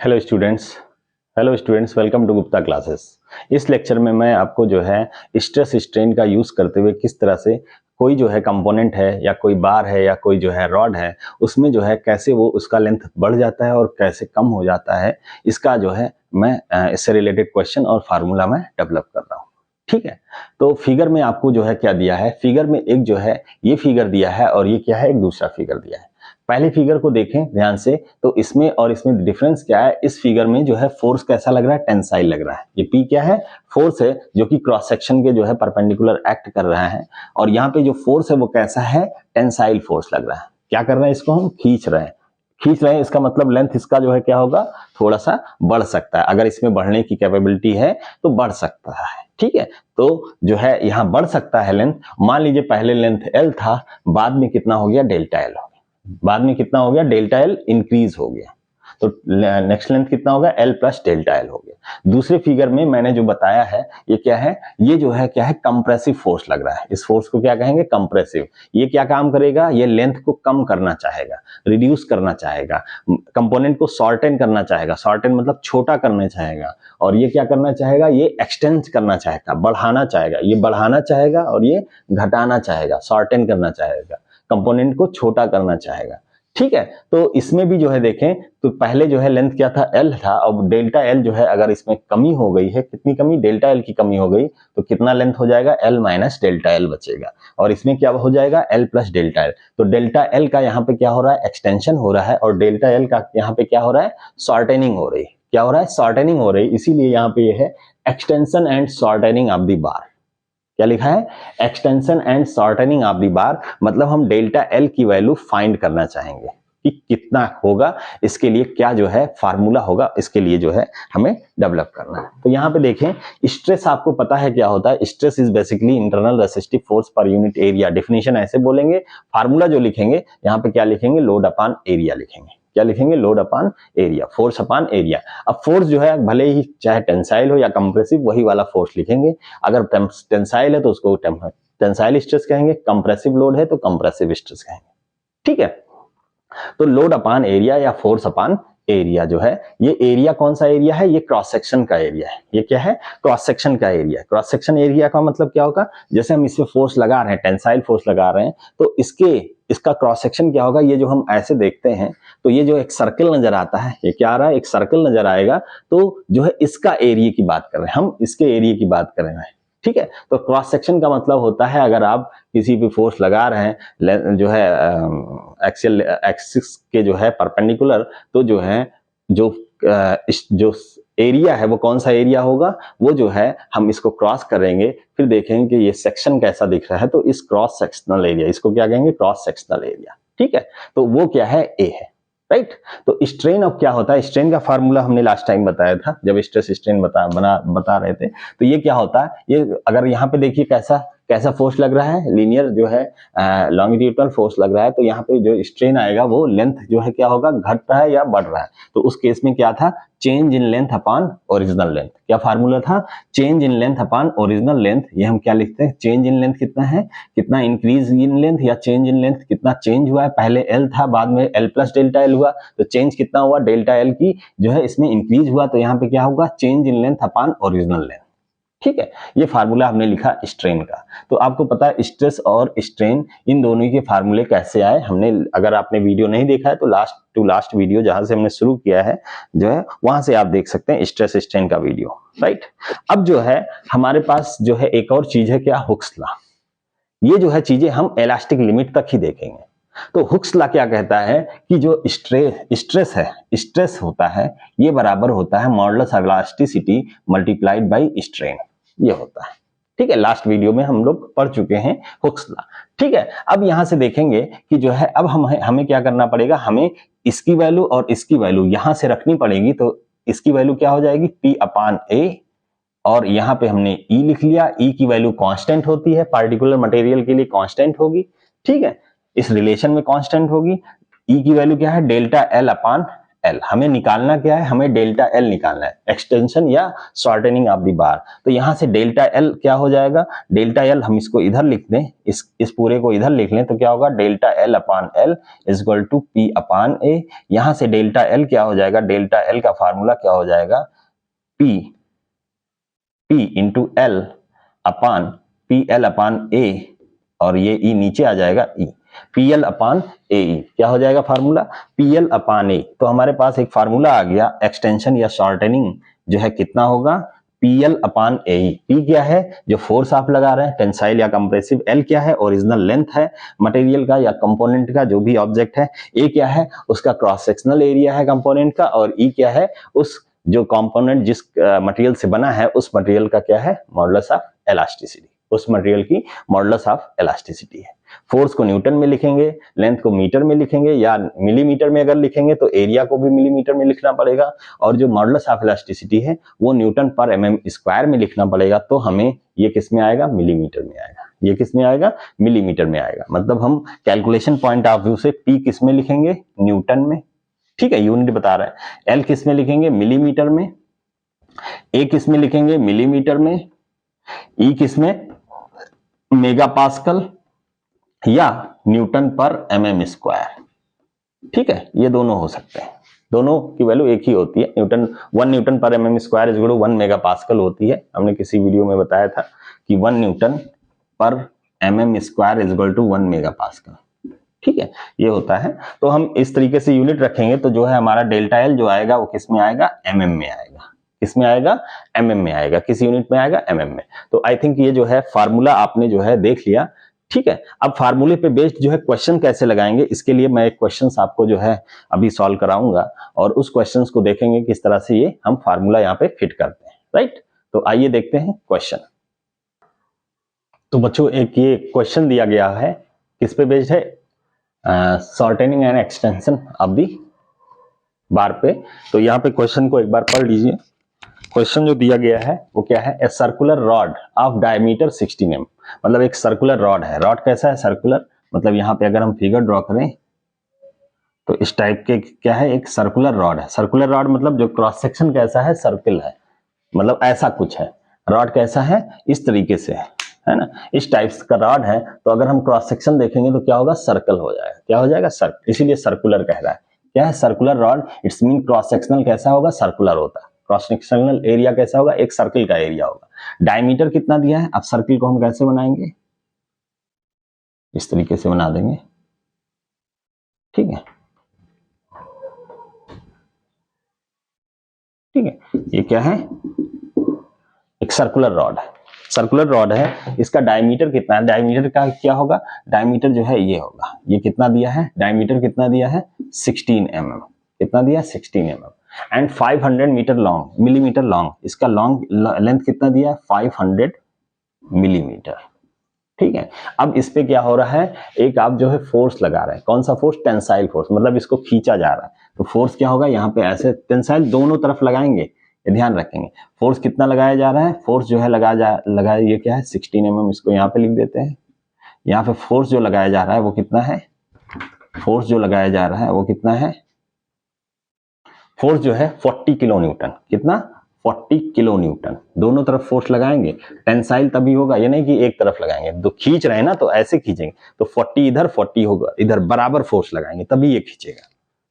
Hello students, welcome to Gupta classes. इस lecture में मैं आपको जो है स्ट्रेस स्ट्रेन का यूज करते हुए किस तरह से कोई जो है कंपोनेंट है या कोई बार है या कोई जो है रॉड है, उसमें जो है कैसे वो उसका लेंथ बढ़ जाता है और कैसे कम हो जाता है, इसका जो है मैं इससे रिलेटेड क्वेश्चन और फार्मूला मैं डेवलप कर रहा हूँ। ठीक है, तो फिगर में आपको जो है क्या दिया है, फिगर में एक जो है ये फिगर दिया है और ये क्या है, एक दूसरा फिगर दिया है। पहले फिगर को देखें ध्यान से, तो इसमें और इसमें डिफरेंस क्या है। इस फिगर में जो है फोर्स कैसा लग रहा है, टेंसाइल लग रहा है। ये P क्या है, फोर्स है जो कि क्रॉस सेक्शन के जो है परपेंडिकुलर एक्ट कर रहा है, और यहाँ पे जो फोर्स है वो कैसा है, टेंसाइल फोर्स लग रहा है। क्या कर रहे हैं, इसको हम खींच रहे हैं। इसका मतलब लेंथ इसका जो है क्या होगा, थोड़ा सा बढ़ सकता है। अगर इसमें बढ़ने की कैपेबिलिटी है तो बढ़ सकता है। ठीक है, तो जो है यहाँ बढ़ सकता है लेंथ। मान लीजिए पहले लेंथ L था, बाद में कितना हो गया, डेल्टा L हो गया। बाद में कितना हो गया, डेल्टा L इंक्रीज हो गया, तो नेक्स्ट लेंथ कितना होगा, L प्लस डेल्टा L हो गया। दूसरे फिगर में मैंने जो बताया है, ये क्या है, ये जो है क्या है, कंप्रेसिव फोर्स लग रहा है। इस फोर्स को क्या कहेंगे, कंप्रेसिव। ये क्या काम करेगा, ये लेंथ को कम करना चाहेगा, रिड्यूस करना चाहेगा, कंपोनेंट को शॉर्टेन करना चाहेगा। शॉर्टेन मतलब छोटा करना चाहेगा, और ये क्या करना चाहेगा, ये एक्सटेंड करना चाहेगा, बढ़ाना चाहेगा। ये बढ़ाना चाहेगा और ये घटाना चाहेगा, शॉर्टेन करना चाहेगा, कंपोनेंट को छोटा करना चाहेगा। ठीक है, तो इसमें भी जो है देखें तो पहले जो है लेंथ क्या था, L था। अब डेल्टा L जो है अगर इसमें कमी हो गई है, कितनी कमी, डेल्टा L की कमी हो गई, तो कितना लेंथ हो जाएगा, L माइनस डेल्टा L बचेगा, और इसमें क्या हो जाएगा, L प्लस डेल्टा L। तो डेल्टा L का यहाँ पे क्या हो रहा है, एक्सटेंशन हो रहा है, और डेल्टा L का यहाँ पे क्या हो रहा है, शॉर्टेनिंग हो रही है। क्या हो रहा है, शॉर्टेनिंग हो रही है। इसीलिए यहाँ पे ये है extension and shortening of the bar. क्या लिखा है, extension and shortening of the bar. मतलब हम डेल्टा L की वैल्यू फाइंड करना चाहेंगे कि कितना होगा, इसके लिए क्या जो है फार्मूला होगा, इसके लिए जो है हमें डेवलप करना है। तो यहाँ पे देखें, स्ट्रेस आपको पता है क्या होता है, stress is basically internal resistive force per unit area. Definition ऐसे बोलेंगे, फार्मूला जो लिखेंगे यहाँ पे क्या लिखेंगे, लोड अपॉन एरिया लिखेंगे। क्या लिखेंगे, load upon area, force upon area. अब फोर्स जो है भले ही चाहे टेंसाइल हो या कंप्रेसिव, वही वाला फोर्स लिखेंगे। अगर टेंसाइल है तो उसको टेंसाइल स्ट्रेस कहेंगे, कंप्रेसिव लोड है तो कंप्रेसिव स्ट्रेस कहेंगे। ठीक है, तो लोड अपॉन एरिया या फोर्स अपॉन एरिया जो है, ये एरिया कौन सा एरिया है, ये क्रॉस सेक्शन का एरिया है। ये क्या है, क्रॉस सेक्शन का एरिया। क्रॉस सेक्शन एरिया का मतलब क्या होगा, जैसे हम इसमें फोर्स लगा रहे हैं, टेंसाइल फोर्स लगा रहे हैं, तो इसका क्रॉस सेक्शन क्या होगा, ये जो हम ऐसे देखते हैं तो ये जो एक सर्कल नजर आता है, ये क्या आ रहा है, एक सर्कल नजर आएगा, तो जो है इसका एरिया की बात कर रहे हैं हम, इसके एरिया की बात कर रहे हैं। ठीक है, तो क्रॉस सेक्शन का मतलब होता है अगर आप किसी भी फोर्स लगा रहे हैं जो है एक्सियल एक्सिस के जो है परपेंडिकुलर, तो जो है जो एरिया है वो कौन सा एरिया होगा, वो जो है हम इसको क्रॉस करेंगे, फिर देखेंगे कि ये सेक्शन कैसा दिख रहा है, तो इस क्रॉस सेक्शनल एरिया, इसको क्या कहेंगे, क्रॉस सेक्शनल एरिया। ठीक है, तो वो क्या है, ए है। राइट, तो स्ट्रेन अब क्या होता है, स्ट्रेन का फार्मूला हमने लास्ट टाइम बताया था जब स्ट्रेस स्ट्रेन बता रहे थे। तो ये क्या होता है, ये अगर यहाँ पे देखिए कैसा फोर्स लग रहा है, लीनियर जो है लॉन्गिट्यूडनल फोर्स लग रहा है, तो यहाँ पे जो स्ट्रेन आएगा वो लेंथ जो है क्या होगा, घट रहा है या बढ़ रहा है। तो उस केस में क्या था, change in length upon original length. क्या फार्मूला था, change in length upon original length. ये हम क्या लिखते हैं, चेंज इन लेंथ कितना है, कितना इंक्रीज इन लेंथ, या चेंज इन लेंथ कितना चेंज हुआ है। पहले L था, बाद में L प्लस डेल्टा L हुआ, तो चेंज कितना हुआ, डेल्टा L की जो है इसमें इंक्रीज हुआ, तो यहाँ पे क्या होगा, change in length upon original length. ठीक है, ये फार्मूला हमने लिखा स्ट्रेन का। तो आपको पता है स्ट्रेस और स्ट्रेन इन दोनों के फार्मूले कैसे आए, हमने, अगर आपने वीडियो नहीं देखा है तो लास्ट वीडियो जहां से हमने शुरू किया है जो है, वहां से आप देख सकते हैं स्ट्रेस स्ट्रेन का वीडियो। राइट, अब जो है हमारे पास जो है एक और चीज है, क्या, हुक्स लॉ। ये जो है चीजें हम इलास्टिक लिमिट तक ही देखेंगे। तो हुक्स लॉ क्या कहता है कि जो स्ट्रेस होता है, ये बराबर होता है modulus elasticity multiplied by strain, ये होता है। ठीक है, लास्ट वीडियो में हम लोग पढ़ चुके हैं हुक्स लॉ। ठीक है, अब यहां से देखेंगे कि जो है अब हमें क्या करना पड़ेगा, हमें इसकी वैल्यू और इसकी वैल्यू यहां से रखनी पड़ेगी। तो इसकी वैल्यू क्या हो जाएगी, P अपॉन A, और यहाँ पे हमने E लिख लिया। E की वैल्यू कांस्टेंट होती है, पार्टिकुलर मटेरियल के लिए कांस्टेंट होगी। ठीक है, इस रिलेशन में कांस्टेंट होगी। E की वैल्यू क्या है, डेल्टा L अपॉन एल। हमें निकालना क्या है, हमें डेल्टा एल निकालना है, एक्सटेंशन या शॉर्टनिंग ऑफ द बार। तो यहां से डेल्टा एल क्या हो जाएगा, डेल्टा एल हम इसको इधर लिख दें, इस पूरे को इधर लिख लें तो क्या होगा, delta L upon L is equal to P upon A. यहां से डेल्टा एल क्या हो जाएगा, डेल्टा एल का फार्मूला क्या हो जाएगा, पी इंटू एल अपान पी एल अपान ए, और ये ई नीचे आ जाएगा ई, पी एल अपान ए ई क्या हो जाएगा फार्मूला, पी एल अपान ए। तो हमारे पास एक फार्मूला आ गया, एक्सटेंशन या शॉर्टनिंग जो है कितना होगा, पी एल अपान ए ई। पी क्या है, जो फोर्स आप लगा रहे हैं, टेंसाइल या कंप्रेसिव। एल क्या है, ओरिजिनल लेंथ है मटेरियल का या कंपोनेंट का, जो भी ऑब्जेक्ट है। ए क्या है, उसका क्रॉस सेक्शनल एरिया है कंपोनेंट का। और ई क्या है, उस जो कंपोनेंट जिस मटेरियल से बना है उस मटेरियल का क्या है, मॉडुलस ऑफ इलास्टिसिटी, उस मटेरियल की मॉडुलस ऑफ इलास्टिसिटी है। फोर्स को न्यूटन में लिखेंगे, लेंथ को मीटर में लिखेंगे, या मिलीमीटर में अगर लिखेंगे तो एरिया को भी मिलीमीटर में लिखना पड़ेगा, और जो मॉडुलस ऑफ इलास्टिसिटी है वो न्यूटन पर एमएम स्क्वायर में लिखना पड़ेगा। तो हमें ये किस में आएगा, मिलीमीटर में आएगा। ये किस में आएगा, मिलीमीटर में आएगा। मतलब हम कैलकुलेशन पॉइंट ऑफ व्यू से पी किस में लिखेंगे, न्यूटन में, ठीक है, यूनिट बता रहा है। एल किस में लिखेंगे, मिलीमीटर में। ए किस में लिखेंगे, मिलीमीटर में। ई किस में, मेगा पास्कल या न्यूटन पर एमएम स्क्वायर, ठीक है, ये दोनों हो सकते हैं। दोनों की वैल्यू एक ही होती है, न्यूटन 1 न्यूटन पर mm square is equal to 1 mega pascal होती है। हमने किसी वीडियो में बताया था कि 1 न्यूटन पर mm square is equal to 1 mega pascal, ठीक है, ये होता है। तो हम इस तरीके से यूनिट रखेंगे तो जो है हमारा डेल्टा एल जो आएगा वो किस में आएगा, एमएम में आएगा। किस में आएगा, एमएम में आएगा। किस यूनिट में आएगा, एमएम में। तो आई थिंक ये जो है फार्मूला आपने जो है देख लिया, ठीक है। अब फार्मूले पे बेस्ड जो है क्वेश्चन कैसे लगाएंगे, इसके लिए मैं एक क्वेश्चन आपको जो है अभी सॉल्व कराऊंगा, और उस क्वेश्चन को देखेंगे किस तरह से ये हम फार्मूला यहाँ पे फिट करते हैं, राइट। तो आइए देखते हैं क्वेश्चन। तो बच्चों एक ये क्वेश्चन दिया गया है, किस पे बेस्ड है, shortening and extension of the bar पे। तो यहाँ पे क्वेश्चन को एक बार पढ़ लीजिए। क्वेश्चन जो दिया गया है वो क्या है, a circular rod of diameter 16 mm, मतलब एक सर्कुलर रॉड है। रॉड कैसा है, सर्कुलर, मतलब यहाँ पे अगर हम फिगर ड्रॉ करें तो इस टाइप के क्या है, एक सर्कुलर रॉड है। सर्कुलर रॉड मतलब जो क्रॉस सेक्शन कैसा है, सर्किल है, मतलब ऐसा कुछ है। रॉड कैसा है, इस तरीके से है ना, इस टाइप्स का रॉड है। तो अगर हम क्रॉस सेक्शन देखेंगे तो क्या होगा, सर्कल हो जाएगा। क्या हो जाएगा, सर्कल, इसीलिए सर्कुलर कह रहा है। क्या है, circular rod, it's mean cross sectional कैसा होगा, सर्कुलर होता है। क्रॉस सेक्शनल एरिया कैसा होगा, एक सर्किल का एरिया होगा। डायमीटर कितना दिया है, अब सर्किल को हम कैसे बनाएंगे, इस तरीके से बना देंगे, ठीक है, ठीक है। ये क्या है, एक सर्कुलर रॉड है, सर्कुलर रॉड है। इसका डायमीटर कितना है, डायमीटर का क्या होगा, डायमीटर जो है ये होगा, ये कितना दिया है, डायमीटर कितना दिया है, 16 mm, कितना दिया है, 16 mm, and 500 metre long, millimetre long. इसका लॉन्ग लेंथ कितना दिया है, 500 मिलीमीटर, ठीक है। अब इस पे क्या हो रहा है, एक आप जो है फोर्स लगा रहे हैं, कौन सा फोर्स, टेंसाइल फोर्स, मतलब इसको खींचा जा रहा है। तो फोर्स क्या होगा, यहाँ पे ऐसे टेंसाइल दोनों तरफ लगाएंगे, ये ध्यान रखेंगे। फोर्स कितना लगाया जा रहा है, फोर्स जो है लगाया ये क्या है, 16 mm, इसको यहाँ पे लिख देते हैं। यहाँ पे फोर्स जो लगाया जा रहा है वो कितना है, फोर्स जो लगाया जा रहा है वो कितना है, फोर्स जो है 40 किलो न्यूटन। कितना, 40 किलो न्यूटन। दोनों तरफ फोर्स लगाएंगे, टेंसाइल तभी होगा, ये नहीं कि एक तरफ लगाएंगे। तो खींच रहे हैं ना, तो ऐसे खींचेंगे, तो 40 इधर 40 होगा इधर, बराबर फोर्स लगाएंगे तभी ये खींचेगा,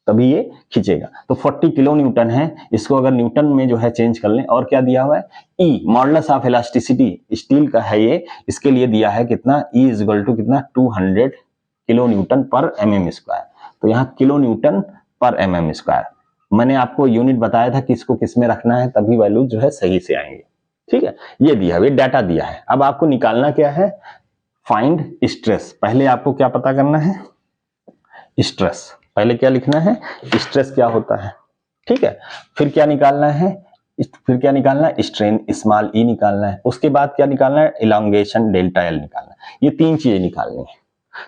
तभी ये खींचेगा। तो 40 किलो न्यूटन है, इसको अगर न्यूटन में जो है चेंज कर लें, और क्या दिया हुआ है, ई, मॉडुलस ऑफ इलास्टिसिटी, स्टील का है ये, इसके लिए दिया है कितना, ई इज इक्वल टू कितना, 200 किलो न्यूटन पर एमएम स्क्वायर। तो यहाँ किलो न्यूटन पर एमएम स्क्वायर, मैंने आपको यूनिट बताया था कि इसको किस में रखना है, तभी वैल्यू जो है सही से आएंगे, ठीक है। ये दिया है, ये डाटा दिया है। अब आपको निकालना क्या है, फाइंड स्ट्रेस। पहले आपको क्या पता करना है, स्ट्रेस। पहले क्या लिखना है, स्ट्रेस क्या होता है, ठीक है। फिर क्या निकालना है, फिर क्या निकालना है, स्ट्रेन स्मॉल ई निकालना है। उसके बाद क्या निकालना है, इलांगेशन डेल्टा एल निकालना है। ये 3 चीजें निकालनी है।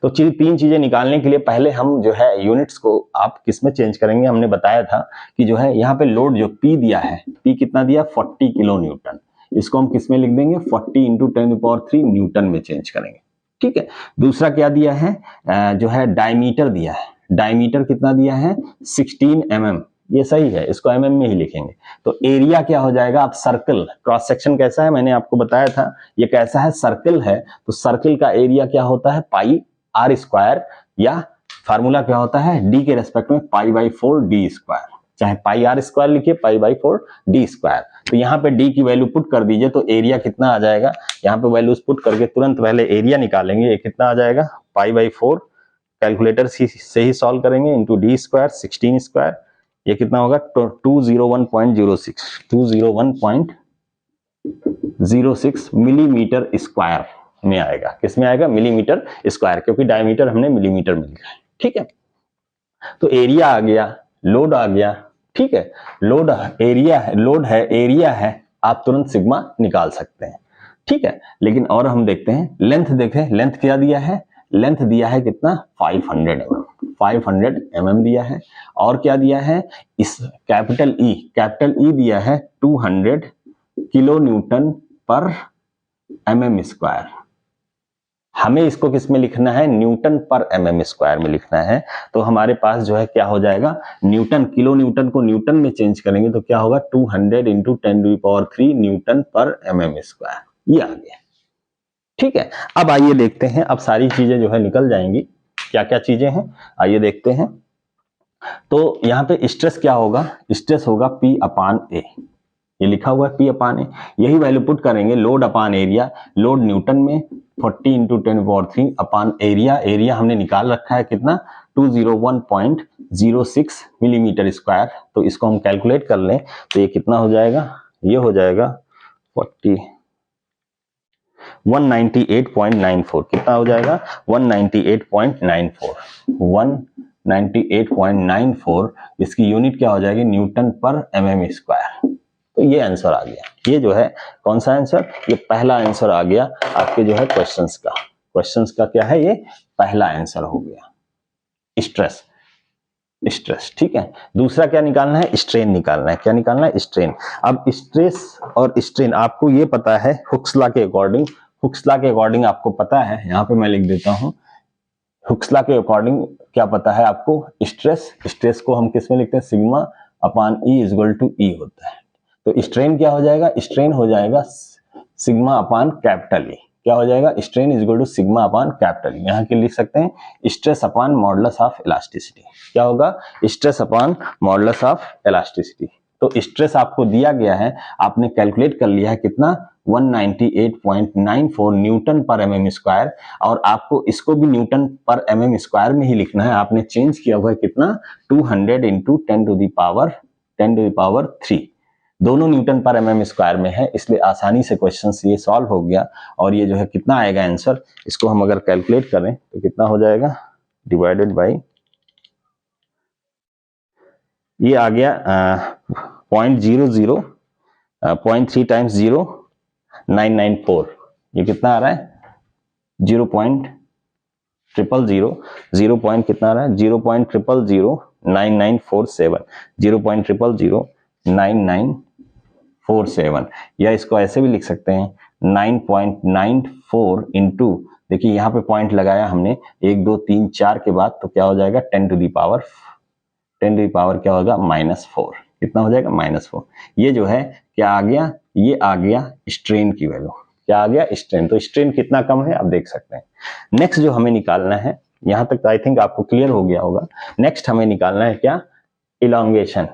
तो 3 चीजें निकालने के लिए पहले हम जो है यूनिट्स को आप किस में चेंज करेंगे, हमने बताया था कि जो है यहाँ पे लोड जो P दिया है, P कितना दिया, 40 किलो न्यूटन। इसको हम किस में लिख देंगे, 40 इंटू 10³ न्यूटन में चेंज करेंगे, ठीक है। दूसरा क्या दिया है, जो है डायमीटर दिया है, डायमीटर कितना दिया है, 16 mm, ये सही है, इसको mm में ही लिखेंगे। तो एरिया क्या हो जाएगा, अब सर्कल क्रॉस सेक्शन कैसा है मैंने आपको बताया था, ये कैसा है, सर्कल है, तो सर्कल का एरिया क्या होता है, पाई आर स्क्वायर, या फार्मूला क्या होता है, डी के रेस्पेक्ट में पाई बाई 4 डी स्क्वायर, चाहे पाई आर स्क्वायर लिखिए, पाई बाई 4 डी स्क्वायर। तो यहाँ पे डी की वैल्यू पुट कर दीजिए तो एरिया कितना आ जाएगा, यहाँ पे वैल्यूज पुट करके तुरंत पहले एरिया निकालेंगे, ये कितना आ जाएगा, पाई बाई 4, कैलकुलेटर से ही सॉल्व करेंगे, इंटू डी स्क्वायर 16 स्क्वायर, ये कितना होगा 201.06, 201.06 मिलीमीटर स्क्वायर में आएगा, किसमें आएगा, मिलीमीटर स्क्वायर, क्योंकि डायमीटर हमने मिलीमीटर में लिखा है। ठीक है, तो एरिया आ गया, लोड आ गया, ठीक है, लोड एरिया है, लोड है, एरिया है, आप तुरंत सिग्मा निकाल सकते हैं। ठीक है, लेकिन और हम देखते हैं लेंथ, देखें लेंथ क्या दिया है, लेंथ दिया है कितना 500 mm, 500 mm दिया है, और क्या दिया है, इस कैपिटल ई दिया है 200 किलो न्यूटन पर mm स्क्वायर। हमें इसको किस में लिखना है, न्यूटन पर mm स्क्वायर में लिखना है। तो हमारे पास जो है क्या हो जाएगा, न्यूटन, किलो न्यूटन को न्यूटन में चेंज करेंगे तो क्या होगा 200 इंटू 10⁻³ न्यूटन पर mm स्क्वायर, ये आ गया। ठीक है, अब आइए देखते हैं, अब सारी चीजें जो है निकल जाएंगी, क्या क्या चीजें हैं आइए देखते हैं। तो यहाँ पे स्ट्रेस क्या होगा, स्ट्रेस होगा P अपान ए, ये लिखा हुआ है P अपान ए, यही वैल्यू पुट करेंगे, लोड अपान एरिया, लोड न्यूटन में 40 इंटू 10⁻³ अपान एरिया, एरिया हमने निकाल रखा है कितना 201.06 मिलीमीटर स्क्वायर। तो इसको हम कैलकुलेट कर लें तो ये कितना हो जाएगा, ये हो जाएगा 198.94, कितना हो जाएगा 198.94, 198.94, इसकी यूनिट क्या हो जाएगी, न्यूटन पर mm स्क्वायर। तो ये आंसर आ गया, ये जो है कौन सा आंसर, ये पहला आंसर आ गया आपके जो है क्वेश्चंस का क्या है, ये पहला आंसर हो गया, स्ट्रेस। ठीक है, दूसरा क्या निकालना है, स्ट्रेन निकालना है, क्या निकालना है, स्ट्रेन। अब स्ट्रेस और स्ट्रेन आपको ये पता है हुक्स लॉ के अकॉर्डिंग, आपको पता है, यहाँ पे मैं लिख देता हूं, हुक्स लॉ के अकॉर्डिंग क्या पता है आपको, स्ट्रेस को हम किस में लिखते हैं, sigma upon E equal to E होता है। तो स्ट्रेन क्या हो जाएगा, स्ट्रेन हो जाएगा सिग्मा अपान कैपिटल ई, क्या हो जाएगा, strain is equal to sigma upon capital E, यहाँ के लिख सकते हैं stress upon modulus of elasticity, क्या होगा, stress upon modulus of elasticity. तो स्ट्रेस आपको दिया गया है, आपने कैलकुलेट कर लिया है कितना 198.94 न्यूटन पर mm स्क्वायर, और आपको इसको भी न्यूटन पर mm स्क्वायर में ही लिखना है, आपने चेंज किया हुआ है कितना 200 इंटू 10⁻³ दोनों न्यूटन पर mm स्क्वायर में है, इसलिए आसानी से क्वेश्चन ये सॉल्व हो गया। और ये जो है कितना आएगा आंसर, इसको हम अगर कैलकुलेट करें तो कितना हो जाएगा, डिवाइडेड बाई, ये आ गया 0.3 टाइम्स 0.994, ये कितना आ रहा है 0.000 कितना आ रहा है 0.0009947, 0.0009947, या इसको ऐसे भी लिख सकते हैं 9.94 इंटू, देखिए यहाँ पे पॉइंट लगाया हमने 1 2 3 4 के बाद, तो क्या हो जाएगा 10 टू दी पावर क्या होगा -4, कितना हो जाएगा -4। ये जो है क्या आ गया, ये आ गया स्ट्रेन की वैल्यू, क्या आ गया स्ट्रेन। तो स्ट्रेन कितना कम है आप देख सकते हैं। नेक्स्ट जो हमें निकालना है, यहां तक आई थिंक आपको क्लियर हो गया होगा। नेक्स्ट हमें निकालना है क्या, इलॉन्गेशन।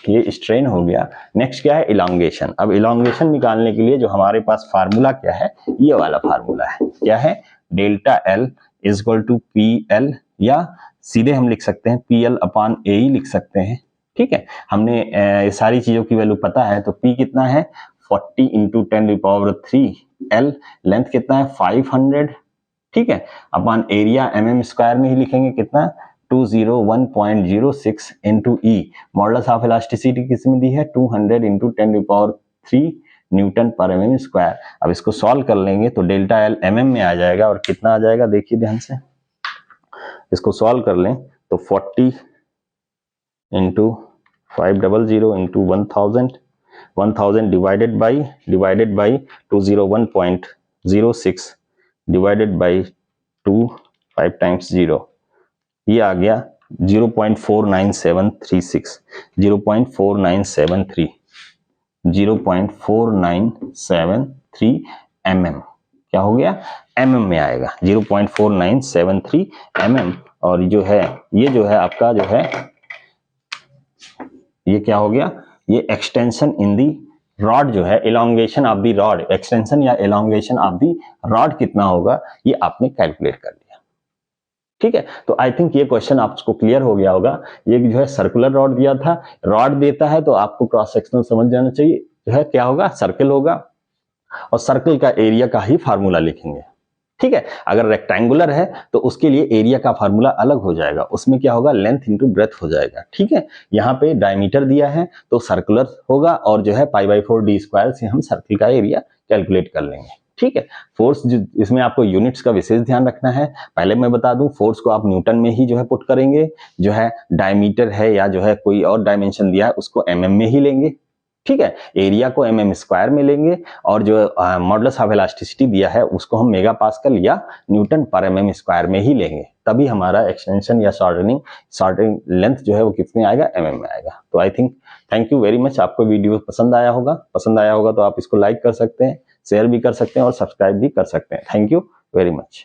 ये स्ट्रेन हो गया, नेक्स्ट क्या है इलॉन्गेशन। अब इलॉन्गेशन निकालने के लिए जो हमारे पास फार्मूला क्या है, ये वाला फार्मूला है, क्या है delta L is equal to P L, या सीधे हम लिख सकते हैं PL अपान ए ही लिख सकते हैं। ठीक है, हमने ये सारी चीजों की वैल्यू पता है। तो P कितना है 40 इंटू 10⁻³ L, लेंथ कितना है 500, ठीक है, अपान एरिया mm स्क्वायर में ही लिखेंगे कितना 201.06 into E, modulus of elasticity किसमें दी है 200 इंटू 10⁻³ न्यूटन पर mm स्क्वायर। अब इसको सॉल्व कर लेंगे तो डेल्टा एल mm में आ जाएगा, और कितना आ जाएगा देखिए ध्यान से, इसको सॉल्व कर लें तो 40 into 500 into 1000 divided by 201.06 divided by 2, 5 times 0, ये आ गया 0.49736, 0.4973, 0.4973 mm, क्या हो गया, mm में आएगा, 0.4973 mm। और जो है ये जो है आपका जो है ये क्या हो गया, ये एक्सटेंशन इन दी रॉड जो है, elongation of the rod, extension या एलोंगेशन ऑफ दी रॉड कितना होगा ये आपने कैलकुलेट कर लिया। ठीक है, तो आई थिंक ये क्वेश्चन आपको क्लियर हो गया होगा। ये जो है सर्कुलर रॉड दिया था, रॉड देता है तो आपको क्रॉस सेक्शनल समझ जाना चाहिए, जो है क्या होगा, सर्कल होगा और सर्कल का एरिया का ही फार्मूला लिखेंगे। ठीक है, अगर रेक्टेंगुलर है तो उसके लिए एरिया का फार्मूला अलग हो जाएगा, उसमें क्या होगा, लेंथ इंटू ब्रेथ हो जाएगा। ठीक है, यहाँ पे डायमीटर दिया है तो सर्कुलर होगा और जो है π/4d² से हम सर्कल का एरिया कैलकुलेट कर लेंगे। ठीक है, फोर्स इसमें आपको यूनिट्स का विशेष ध्यान रखना है। पहले मैं बता दूं, फोर्स को आप न्यूटन में ही जो है पुट करेंगे, जो है डायमीटर है या जो है कोई और डायमेंशन दिया है उसको mm में ही लेंगे। ठीक है, एरिया को mm² में लेंगे और जो मॉडुलस ऑफ इलास्टिसिटी दिया है उसको हम मेगा पास्कल या न्यूटन पर mm² में ही लेंगे, तभी हमारा एक्सटेंशन या शॉर्टनिंग लेंथ जो है वो कितने आएगा, mm में आएगा। तो I think thank you very much. आपको वीडियो पसंद आया होगा तो आप इसको लाइक कर सकते हैं, शेयर भी कर सकते हैं और सब्सक्राइब भी कर सकते हैं। Thank you very much.